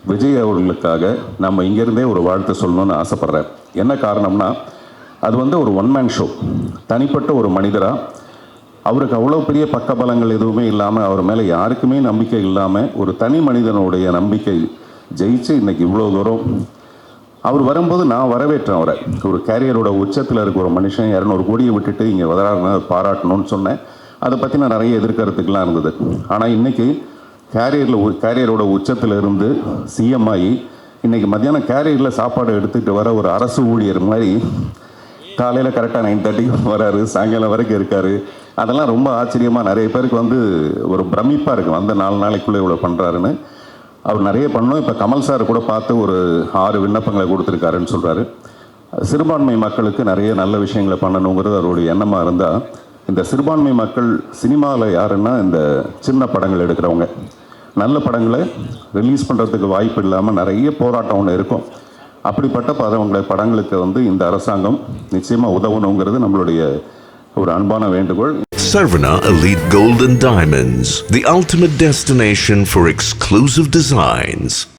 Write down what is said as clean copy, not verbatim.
விஜய் அவர்களுக்காக நம்ம இங்கேருந்தே ஒரு வாழ்த்து சொல்லணும்னு ஆசைப்பட்றேன். என்ன காரணம்னா, அது வந்து ஒரு ஒன் மேன் ஷோ. தனிப்பட்ட ஒரு மனிதராக அவருக்கு அவ்வளோ பெரிய பக்கபலங்கள் எதுவுமே இல்லாமல், அவர் மேலே யாருக்குமே நம்பிக்கை இல்லாமல், ஒரு தனி மனிதனுடைய நம்பிக்கை ஜெயிச்சு இன்றைக்கி இவ்வளோ தூரம் அவர் வரும்போது நான் வரவேற்றேன் அவரை. ஒரு கேரியரோட உச்சத்தில் இருக்க ஒரு மனுஷன் 200 கோடியை விட்டுட்டு இங்கே வராருன்னு பாராட்டணும்னு சொன்னேன். அதை பற்றி நான் நிறைய எதிர்கருத்துக்கெலாம் இருந்தது. ஆனால் இன்றைக்கி கேரியரோட உச்சத்தில் இருந்து சிஎம் ஆகி இன்றைக்கி மத்தியானம் கேரியரில் சாப்பாடு எடுத்துகிட்டு வர ஒரு அரசு ஊழியர் மாதிரி காலையில் கரெக்டாக 9:30 வராரு, சாயங்காலம் வரைக்கும் இருக்கார். அதெல்லாம் ரொம்ப ஆச்சரியமாக நிறைய பேருக்கு வந்து ஒரு பிரமிப்பாக இருக்குது. வந்த 4 நாளைக்குள்ளே இவ்வளோ பண்ணுறாருன்னு. அவர் நிறைய பண்ணோம். இப்போ கமல் சார் கூட பார்த்து ஒரு 6 விண்ணப்பங்களை கொடுத்துருக்காருன்னு சொல்கிறாரு. சிறுபான்மை மக்களுக்கு நிறைய நல்ல விஷயங்களை பண்ணணுங்கிறது அவருடைய எண்ணமாக இருந்தால், இந்த சிறுபான்மை மக்கள் சினிமாவில் யாருன்னா இந்த சின்ன படங்கள் எடுக்கிறவங்க, நல்ல படங்களை ரிலீஸ் பண்ணுறதுக்கு வாய்ப்பு இல்லாமல் நிறைய போராட்டம் ஒன்று இருக்கும். அப்படிப்பட்ட படங்களுக்கு வந்து இந்த அரசாங்கம் நிச்சயமாக உதவணுங்கிறது நம்மளுடைய ஒரு அன்பான வேண்டுகோள். Sarvana Elite Gold and Diamonds, the ultimate destination for exclusive designs.